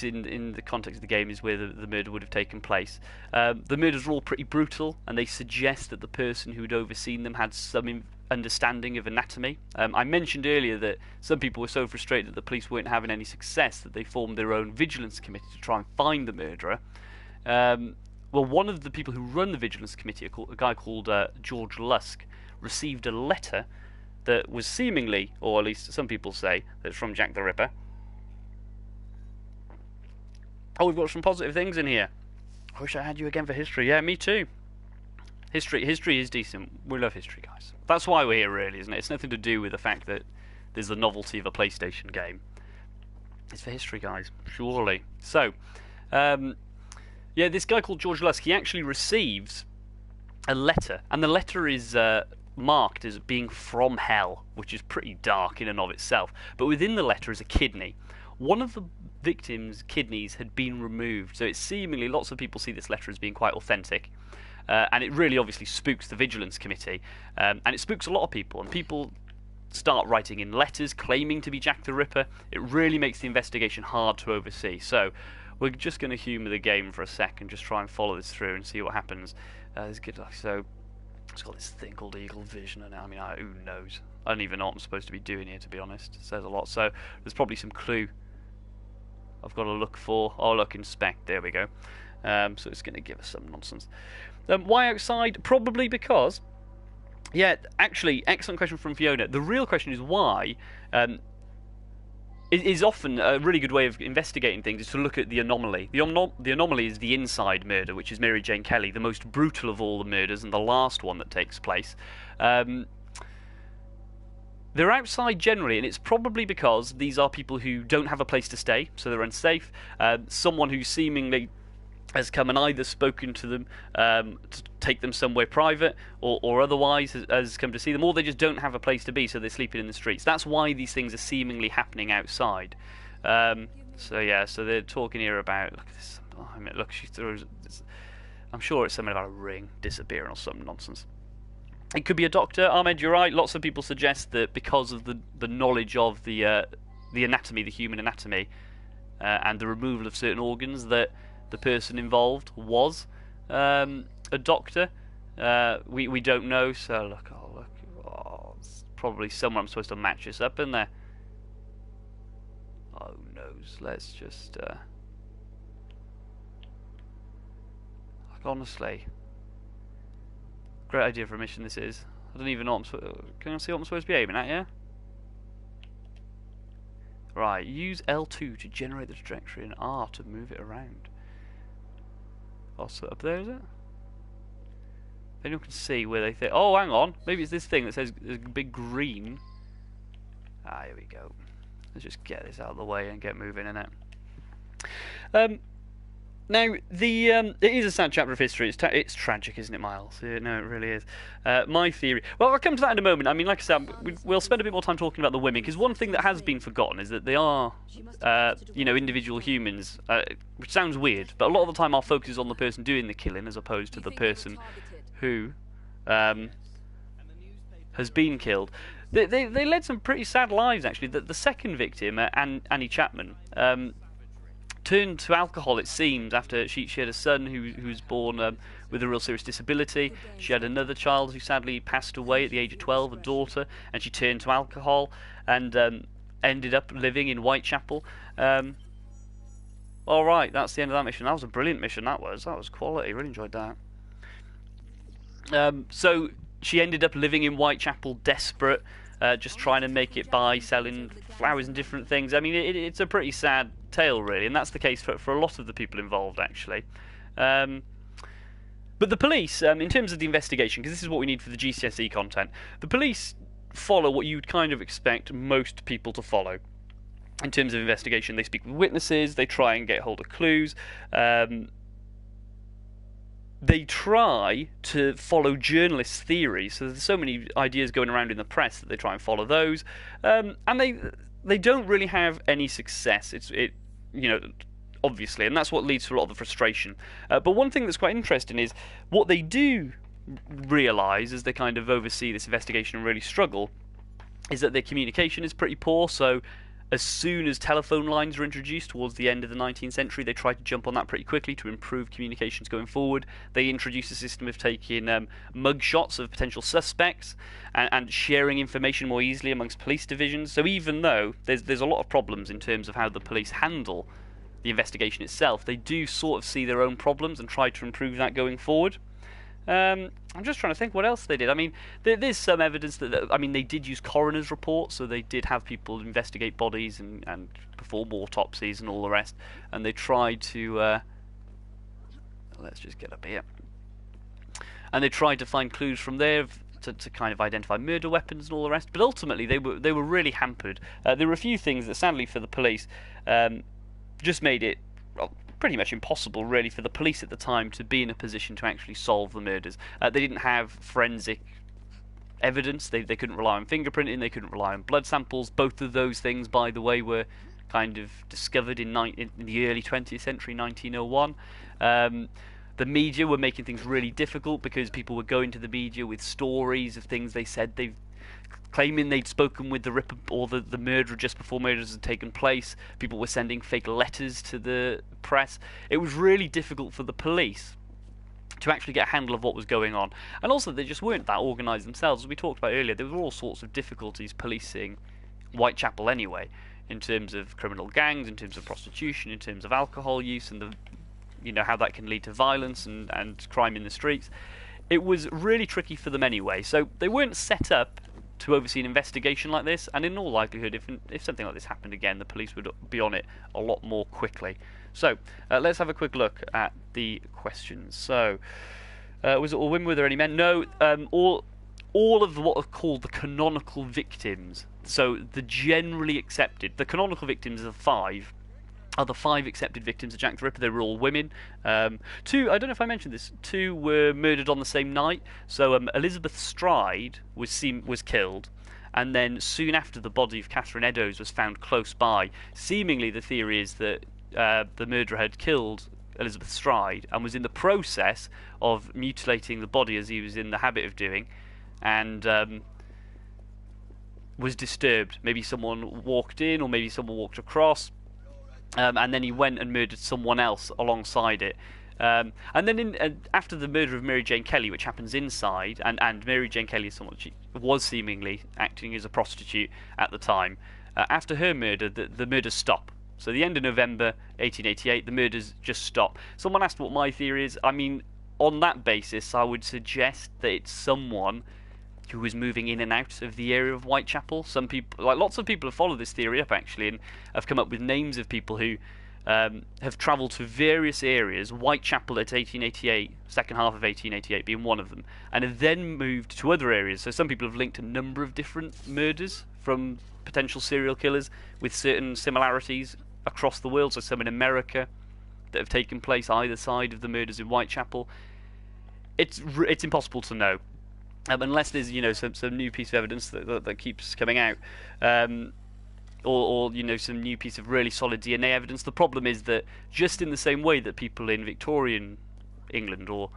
in the context of the game, is where the murder would have taken place. The murders are all pretty brutal, and they suggest that the person who'd overseen them had some understanding of anatomy. I mentioned earlier that some people were so frustrated that the police weren't having any success that they formed their own vigilance committee to try and find the murderer. Well, one of the people who run the vigilance committee, a guy called George Lusk, received a letter that was seemingly, or at least some people say, that it's from Jack the Ripper. Oh, we've got some positive things in here. I wish I had you again for history. Yeah, me too. History is decent. We love history, guys. That's why we're here, really, isn't it? It's nothing to do with the fact that there's the novelty of a PlayStation game. It's for history, guys. Surely. So, yeah, this guy called George Lusk, he actually receives a letter, and the letter is marked as being from hell, which is pretty dark in and of itself. But within the letter is a kidney. One of the victim's kidneys had been removed, so it's seemingly lots of people see this letter as being quite authentic. And it really obviously spooks the Vigilance Committee, and it spooks a lot of people, and people start writing in letters claiming to be Jack the Ripper. It really makes the investigation hard to oversee. So we're just going to humour the game for a second, just try and follow this through and see what happens. It's good. So it's got this thing called Eagle Vision, and I mean, who knows? I don't even know what I'm supposed to be doing here, to be honest. It says a lot. So there's probably some clue I've got to look for. Oh, look, inspect. There we go. So it's going to give us some nonsense. Why outside? Probably because, yeah, actually, excellent question from Fiona. The real question is why. It is often a really good way of investigating things is to look at the anomaly. The anomaly is the inside murder, which is Mary Jane Kelly, the most brutal of all the murders and the last one that takes place. They're outside generally, and it's probably because these are people who don't have a place to stay, so they're unsafe. Someone who seemingly has come and either spoken to them to take them somewhere private, or otherwise has come to see them, or they just don't have a place to be, so they're sleeping in the streets. That's why these things are seemingly happening outside. So yeah, so they're talking here about, look at this. Oh, I mean, look, she throws. I'm sure it's something about a ring disappearing or some nonsense. It could be a doctor. Ahmed, you're right. Lots of people suggest that because of the knowledge of the anatomy, the human anatomy, and the removal of certain organs, that the person involved was a doctor. We don't know. So look, it's probably somewhere I'm supposed to match this up in there. Oh who knows? Let's just like, honestly. Great idea for a mission this is. I don't even know what can I see what I'm supposed to be aiming at, yeah? Right, use L2 to generate the trajectory and R to move it around. Oh, so up there is it? If anyone can see where they think... Oh, hang on. Maybe it's this thing that says there's a big green. Ah, here we go. Let's just get this out of the way and get moving in it. Now, it is a sad chapter of history. It's tragic, isn't it, Miles? Yeah, no, it really is. My theory... Well, I'll come to that in a moment. I mean, like I said, we'll spend a bit more time talking about the women, because one thing that has been forgotten is that they are, individual humans, which sounds weird, but a lot of the time our focus is on the person doing the killing as opposed to the person who has been killed. They led some pretty sad lives, actually. The second victim, Annie Chapman, turned to alcohol, it seems, after she had a son who was born with a real serious disability. She had another child who sadly passed away at the age of 12, a daughter, and she turned to alcohol and ended up living in Whitechapel. All right, that's the end of that mission. That was a brilliant mission. That was quality. Really enjoyed that. So She ended up living in Whitechapel, desperate, just trying to make it by selling flowers and different things. I mean, it's a pretty sad tale, really, and that's the case for a lot of the people involved, actually. But the police, in terms of the investigation, because this is what we need for the GCSE content, the police follow what you'd kind of expect most people to follow. In terms of investigation, they speak with witnesses, they try and get hold of clues, they try to follow journalists' theories. So there's so many ideas going around in the press that they try and follow those, and they don't really have any success. Obviously, and that's what leads to a lot of the frustration. But one thing that's quite interesting is what they do realise as they kind of oversee this investigation and really struggle is that their communication is pretty poor. So as soon as telephone lines were introduced towards the end of the 19th century, they tried to jump on that pretty quickly to improve communications going forward. They introduced a system of taking mug shots of potential suspects and sharing information more easily amongst police divisions. So even though there's a lot of problems in terms of how the police handle the investigation itself, they do sort of see their own problems and try to improve that going forward. I'm just trying to think what else they did. I mean, there's some evidence that they did use coroner's reports, so they did have people investigate bodies and perform autopsies and all the rest, and they tried to let's just get up here, and they tried to find clues from there to kind of identify murder weapons and all the rest, but ultimately they were really hampered. There were a few things that sadly for the police just made it pretty much impossible, really, for the police at the time to be in a position to actually solve the murders. They didn't have forensic evidence. They couldn't rely on fingerprinting. They couldn't rely on blood samples. Both of those things, by the way, were kind of discovered in the early 20th century, 1901. The media were making things really difficult because people were going to the media with stories of things they said claiming they'd spoken with the Ripper or the murderer just before murders had taken place. People were sending fake letters to the press. It was really difficult for the police to actually get a handle of what was going on. And also, they just weren't that organised themselves. As we talked about earlier, there were all sorts of difficulties policing Whitechapel anyway, in terms of criminal gangs, in terms of prostitution, in terms of alcohol use, and how that can lead to violence and crime in the streets. It was really tricky for them anyway. So they weren't set up to oversee an investigation like this, and in all likelihood, if something like this happened again, the police would be on it a lot more quickly. So let's have a quick look at the questions. So was it all women? Were there any men? No. All of what are called the canonical victims. So the canonical victims are the five accepted victims of Jack the Ripper. They were all women. Two, I don't know if I mentioned this, two were murdered on the same night. So Elizabeth Stride was killed, and then soon after, the body of Catherine Eddowes was found close by. Seemingly, the theory is that the murderer had killed Elizabeth Stride and was in the process of mutilating the body, as he was in the habit of doing, and was disturbed. Maybe someone walked in, or maybe someone walked across. And then he went and murdered someone else alongside it. And then after the murder of Mary Jane Kelly, which happens inside, and Mary Jane Kelly she was seemingly acting as a prostitute at the time. After her murder, the murders stop. So the end of November 1888, the murders just stop. Someone asked what my theory is. I mean, on that basis, I would suggest that it's someone who was moving in and out of the area of Whitechapel. Some people, lots of people have followed this theory up actually, and have come up with names of people who have travelled to various areas. Whitechapel at 1888, second half of 1888 being one of them, and have then moved to other areas. So some people have linked a number of different murders from potential serial killers with certain similarities across the world. So some in America that have taken place either side of the murders in Whitechapel. It's impossible to know. Unless there's some new piece of evidence that keeps coming out, or some new piece of really solid DNA evidence. The problem is that just in the same way that people in Victorian England, or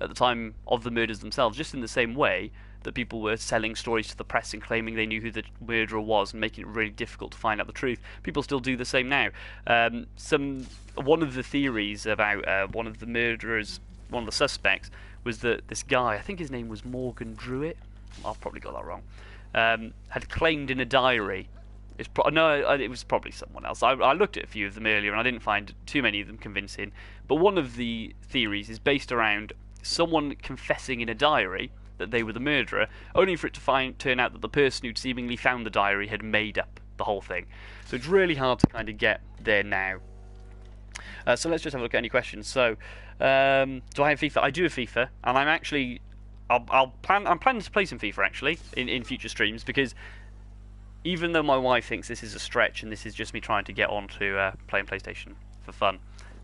at the time of the murders themselves, just in the same way that people were selling stories to the press and claiming they knew who the murderer was and making it really difficult to find out the truth, people still do the same now. One of the theories about one of the murderers, one of the suspects, was that this guy, I think his name was Morgan Druitt, I've probably got that wrong, had claimed in a diary. It was probably someone else. I looked at a few of them earlier and I didn't find too many of them convincing. But one of the theories is based around someone confessing in a diary that they were the murderer, only for it to turn out that the person who'd seemingly found the diary had made up the whole thing. So it's really hard to kind of get there now. So let's just have a look at any questions. So, do I have FIFA? I do have FIFA, and I'm actually, I'm planning to play some FIFA actually in future streams, because even though my wife thinks this is a stretch and this is just me trying to get on to playing PlayStation for fun,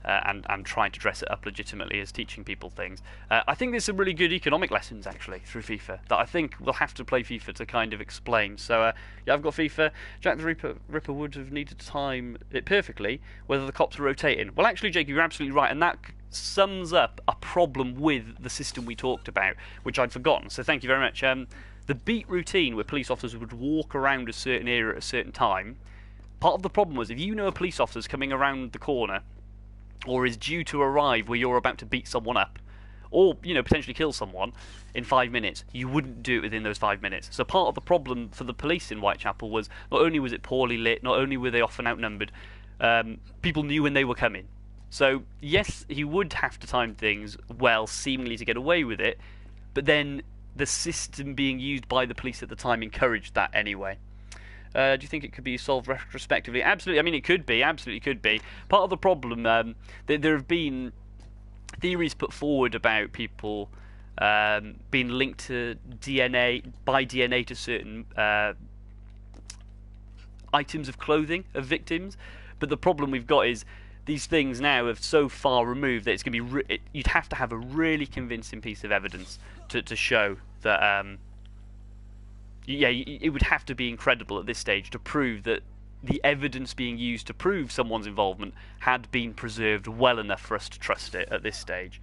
and trying to dress it up legitimately as teaching people things, I think there's some really good economic lessons actually through FIFA that I think we'll have to play FIFA to kind of explain. So yeah, I've got FIFA. Jack the Ripper would have needed to time it perfectly whether the cops were rotating. Well, actually, Jake, you're absolutely right, and that sums up a problem with the system we talked about, which I'd forgotten. So thank you very much. The beat routine where police officers would walk around a certain area at a certain time, part of the problem was if you know a police officer's coming around the corner or is due to arrive where you're about to beat someone up, or, you know, potentially kill someone in 5 minutes, you wouldn't do it within those 5 minutes. So part of the problem for the police in Whitechapel was not only was it poorly lit, not only were they often outnumbered, people knew when they were coming. So yes, he would have to time things well, seemingly to get away with it, but then the system being used by the police at the time encouraged that anyway. Do you think it could be solved retrospectively? Absolutely. I mean, it could be. Absolutely could be. Part of the problem, there have been theories put forward about people being linked to DNA, by DNA to certain items of clothing of victims. But the problem we've got is these things now are so far removed that it's going to be you'd have to have a really convincing piece of evidence to show that yeah, it would have to be incredible at this stage to prove that the evidence being used to prove someone's involvement had been preserved well enough for us to trust it at this stage.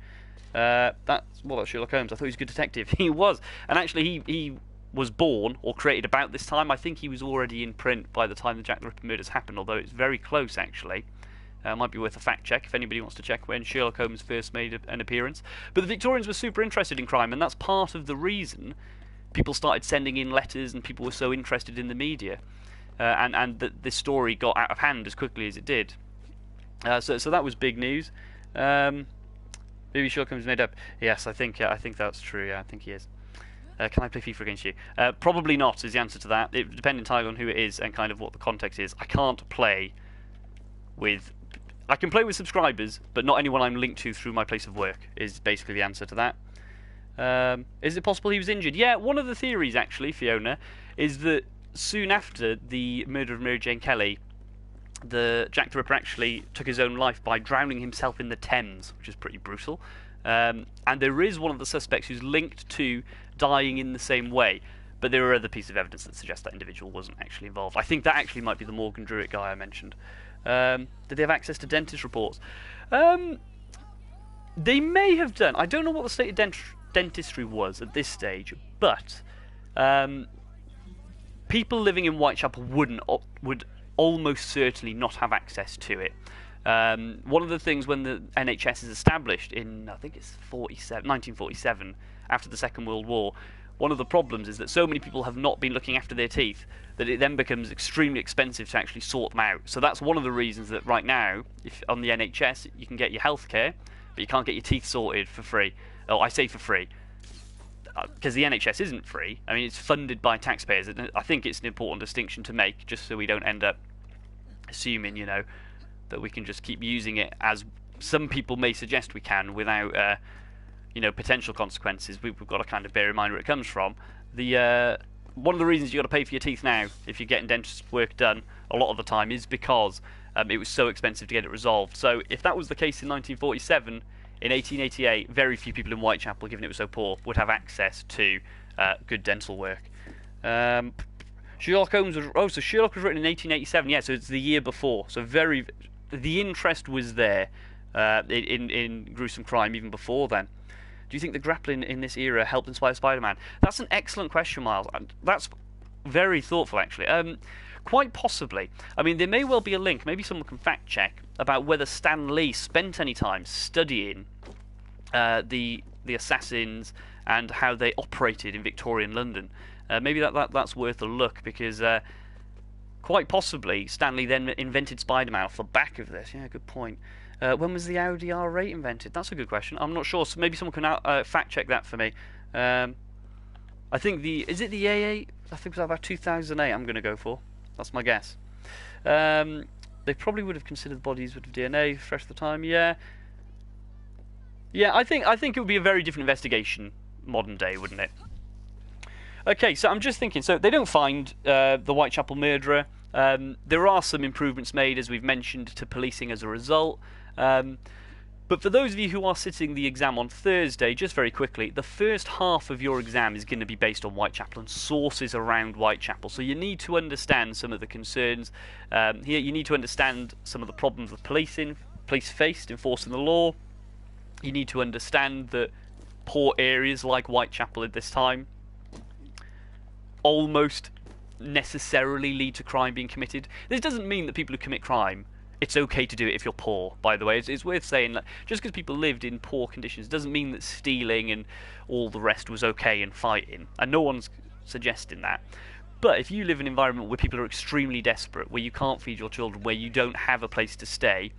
That's Sherlock Holmes. I thought he was a good detective. He was, and actually he was born or created about this time. I think he was already in print by the time the Jack the Ripper murders happened, although it's very close actually. Might be worth a fact check if anybody wants to check when Sherlock Holmes first made an appearance. But the Victorians were super interested in crime, and that's part of the reason people started sending in letters and people were so interested in the media. And that this story got out of hand as quickly as it did. So that was big news. Maybe Sherlock Holmes made up. Yes, I think that's true. Yeah, I think he is. Can I play FIFA against you? Probably not is the answer to that. It depends entirely on who it is and kind of what the context is. I can't play with... I can play with subscribers, but not anyone I'm linked to through my place of work is basically the answer to that. Is it possible he was injured? Yeah, one of the theories, actually, Fiona, is that soon after the murder of Mary Jane Kelly, the Jack the Ripper actually took his own life by drowning himself in the Thames, which is pretty brutal. And there is one of the suspects who's linked to dying in the same way, but there are other pieces of evidence that suggest that individual wasn't actually involved. I think that actually might be the Morgan Druitt guy I mentioned. Did they have access to dentist reports? They may have done. I don't know what the state of dentistry was at this stage, but people living in Whitechapel would almost certainly not have access to it. One of the things when the NHS is established in, I think it's 1947, after the Second World War, one of the problems is that so many people have not been looking after their teeth that it then becomes extremely expensive to actually sort them out. So that's one of the reasons that right now, if on the NHS, you can get your healthcare, but you can't get your teeth sorted for free. Oh, I say for free, because the NHS isn't free. I mean, it's funded by taxpayers. And I think it's an important distinction to make, just so we don't end up assuming, you know, that we can just keep using it as some people may suggest we can without, you know, potential consequences. We've got to kind of bear in mind where it comes from. One of the reasons you got to pay for your teeth now, if you're getting dentist work done, a lot of the time, is because it was so expensive to get it resolved. So if that was the case in 1947, in 1888, very few people in Whitechapel, given it was so poor, would have access to good dental work. Sherlock Holmes was... so Sherlock was written in 1887, yeah, so it's the year before. So the interest was there in gruesome crime even before then. Do you think the grappling in this era helped inspire Spider-Man? That's an excellent question, Miles. That's very thoughtful, actually. Quite possibly. I mean, there may well be a link, maybe someone can fact check, about whether Stan Lee spent any time studying the assassins and how they operated in Victorian London. Maybe that's worth a look, because quite possibly Stan Lee then invented Spider-Man off the back of this. Yeah, good point. When was the Audi R8 invented? That's a good question. I'm not sure. So maybe someone can fact check that for me. I think is it the AA? I think it was about 2008. I'm going to go for. That's my guess. They probably would have considered the bodies would have DNA fresh at the time. Yeah. Yeah, I think it would be a very different investigation modern day, wouldn't it? Okay, so I'm just thinking. So they don't find the Whitechapel murderer. There are some improvements made, as we've mentioned, to policing as a result. But for those of you who are sitting the exam on Thursday, just very quickly, the first half of your exam is going to be based on Whitechapel and sources around Whitechapel. So you need to understand some of the concerns. Here, you need to understand some of the problems with police faced enforcing the law. You need to understand that poor areas like Whitechapel at this time almost necessarily lead to crime being committed. This doesn't mean that people who commit crime, it's okay to do it if you're poor, by the way. It's worth saying that just because people lived in poor conditions doesn't mean that stealing and all the rest was okay and fighting. And no one's suggesting that. But if you live in an environment where people are extremely desperate, where you can't feed your children, where you don't have a place to stay,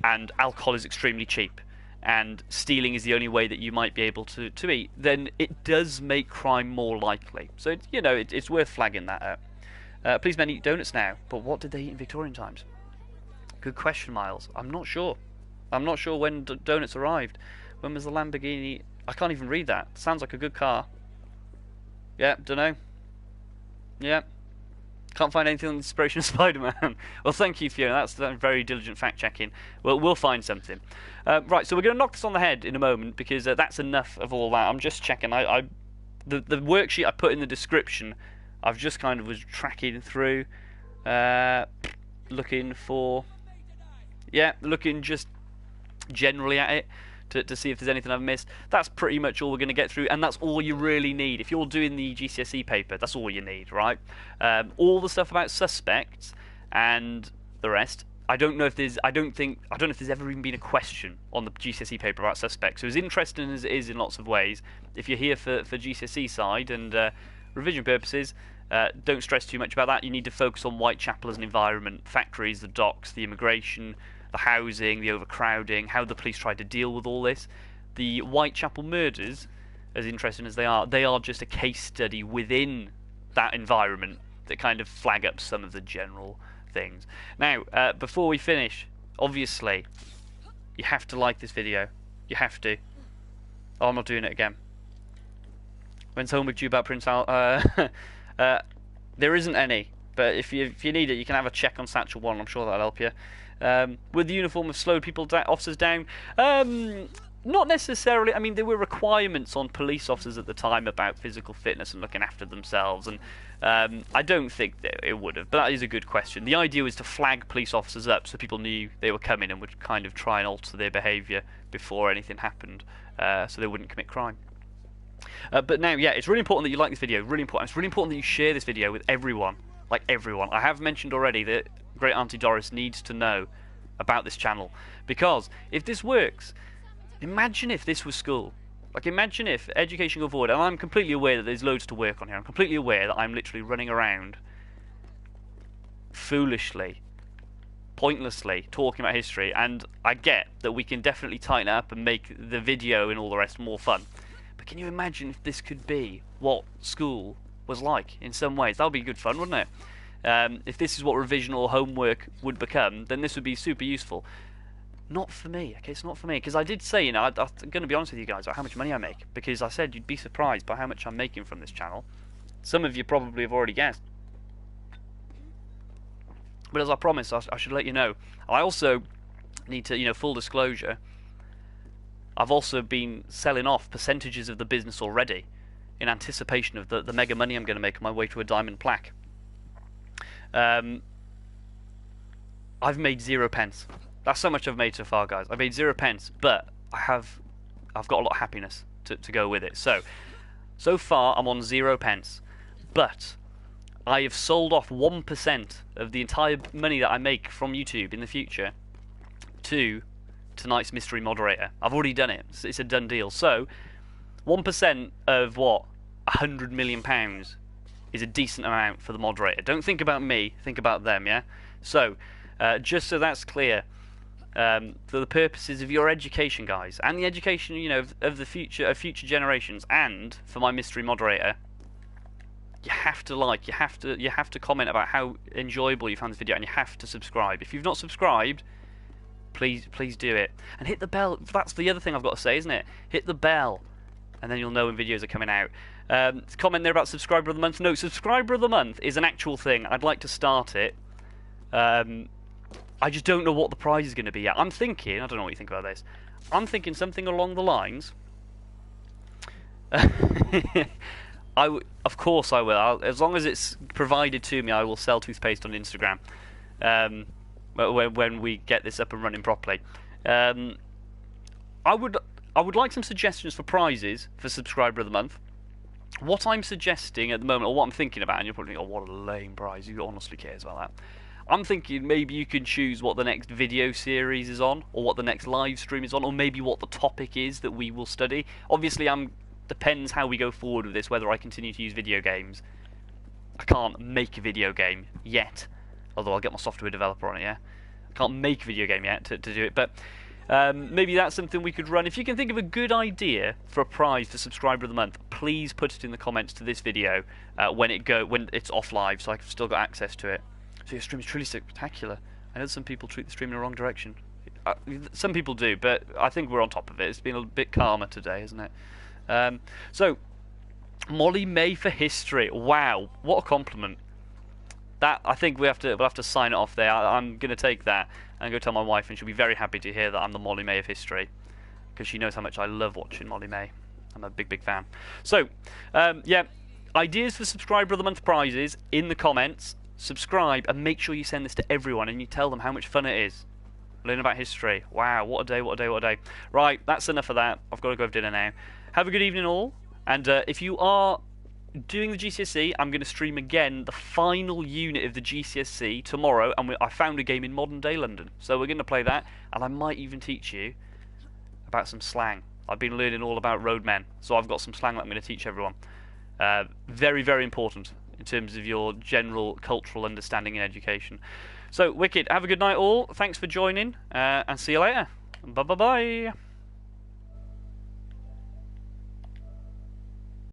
and alcohol is extremely cheap, and stealing is the only way that you might be able to eat, then it does make crime more likely. So, it's worth flagging that up. Police men eat donuts now, but what did they eat in Victorian times? Good question, Miles. I'm not sure. I'm not sure when donuts arrived. When was the Lamborghini? I can't even read that. Sounds like a good car. Yeah, dunno. Yeah. Can't find anything on the inspiration of Spider-Man. Well, thank you, Fiona. That's very diligent fact-checking. Well, we'll find something. Right, so we're going to knock this on the head in a moment, because that's enough of all that. I'm just checking. The worksheet I put in the description, I've just kind of was tracking through, looking for... Yeah, looking just generally at it to see if there's anything I've missed. That's pretty much all we're going to get through, and that's all you really need. If you're doing the GCSE paper, that's all you need, right? All the stuff about suspects and the rest, I don't know if there's ever even been a question on the GCSE paper about suspects. So as interesting as it is in lots of ways, if you're here for GCSE side and revision purposes, don't stress too much about that. You need to focus on Whitechapel as an environment, factories, the docks, the immigration, the housing, the overcrowding, how the police tried to deal with all this. The Whitechapel murders, as interesting as they are just a case study within that environment that kind of flag up some of the general things. Now, before we finish, obviously, you have to like this video. You have to. Oh, I'm not doing it again. When's homework due about Prince Al? There isn't any, but if you need it, you can have a check on Satchel 1. I'm sure that'll help you. Would the uniform have slowed officers down? Not necessarily. I mean, there were requirements on police officers at the time about physical fitness and looking after themselves, and I don't think that it would have, but that is a good question. The idea was to flag police officers up so people knew they were coming and would kind of try and alter their behaviour before anything happened, so they wouldn't commit crime. But now, yeah, it's really important that you like this video, really important. It's really important that you share this video with everyone, like everyone. I have mentioned already that Great Auntie Doris needs to know about this channel, because if this works, imagine if this was school. Like, imagine if education go forward, and I'm completely aware that there's loads to work on here. I'm completely aware that I'm literally running around foolishly, pointlessly talking about history, and I get that we can definitely tighten it up and make the video and all the rest more fun. But can you imagine if this could be what school was like in some ways? That would be good fun, wouldn't it? If this is what revision or homework would become, then this would be super useful. Not for me, okay? It's not for me, because I did say, I'm going to be honest with you guys about how much money I make, because I said you'd be surprised by how much I'm making from this channel. Some of you probably have already guessed. But as I promised, I should let you know. I also need to, full disclosure, I've also been selling off percentages of the business already in anticipation of the mega money I'm going to make on my way to a diamond plaque. I've made 0 pence. That's how much I've made so far, guys. I've made 0 pence, but I've got a lot of happiness to go with it. So far I'm on 0 pence, but I have sold off 1% of the entire money that I make from YouTube in the future to tonight's mystery moderator. I've already done it. It's a done deal. So 1% of what? £100 million is a decent amount for the moderator. Don't think about me, think about them, yeah? So, just so that's clear, for the purposes of your education, guys, and the education, of the future generations, and for my mystery moderator, you have to like, you have to comment about how enjoyable you found this video, and you have to subscribe. If you've not subscribed, please do it, and hit the bell. That's the other thing I've got to say, isn't it? Hit the bell, and then you'll know when videos are coming out. Comment there about subscriber of the month. No, subscriber of the month is an actual thing. I'd like to start it. I just don't know what the prize is going to be yet. I'm thinking, I don't know what you think about this. I'm thinking something along the lines. Of course I will. As long as it's provided to me, I will sell toothpaste on Instagram. When we get this up and running properly. I would like some suggestions for prizes for subscriber of the month. What I'm suggesting at the moment, or what I'm thinking about, and you're probably thinking, oh, what a lame prize, who honestly cares about that? I'm thinking maybe you can choose what the next video series is on, or what the next live stream is on, or maybe what the topic is that we will study. Obviously, depends how we go forward with this, whether I continue to use video games. I can't make a video game yet, although I'll get my software developer on it, yeah? I can't make a video game yet to do it, but maybe that's something we could run. If you can think of a good idea for a prize for subscriber of the month, please put it in the comments to this video when it's off live, so I've still got access to it. So your stream is truly spectacular. I know some people treat the stream in the wrong direction. Some people do, but I think we're on top of it. It's been a bit calmer today, isn't it? So, Molly May for history. Wow, what a compliment. That, I think we'll have to sign it off there. I'm going to take that and go tell my wife, and she'll be very happy to hear that I'm the Molly May of history, because she knows how much I love watching Molly May. I'm a big fan. So, yeah, ideas for subscriber of the month prizes in the comments. Subscribe, and make sure you send this to everyone, and you tell them how much fun it is. Learn about history. Wow, what a day, what a day, what a day. Right, that's enough of that. I've got to go have dinner now. Have a good evening all, and if you are doing the GCSE, I'm going to stream again the final unit of the GCSE tomorrow, and I found a game in modern day London, so we're going to play that, and I might even teach you about some slang. I've been learning all about roadmen, so I've got some slang that I'm going to teach everyone. Very important in terms of your general cultural understanding and education. So, wicked. Have a good night all. Thanks for joining, and see you later. Bye-bye-bye.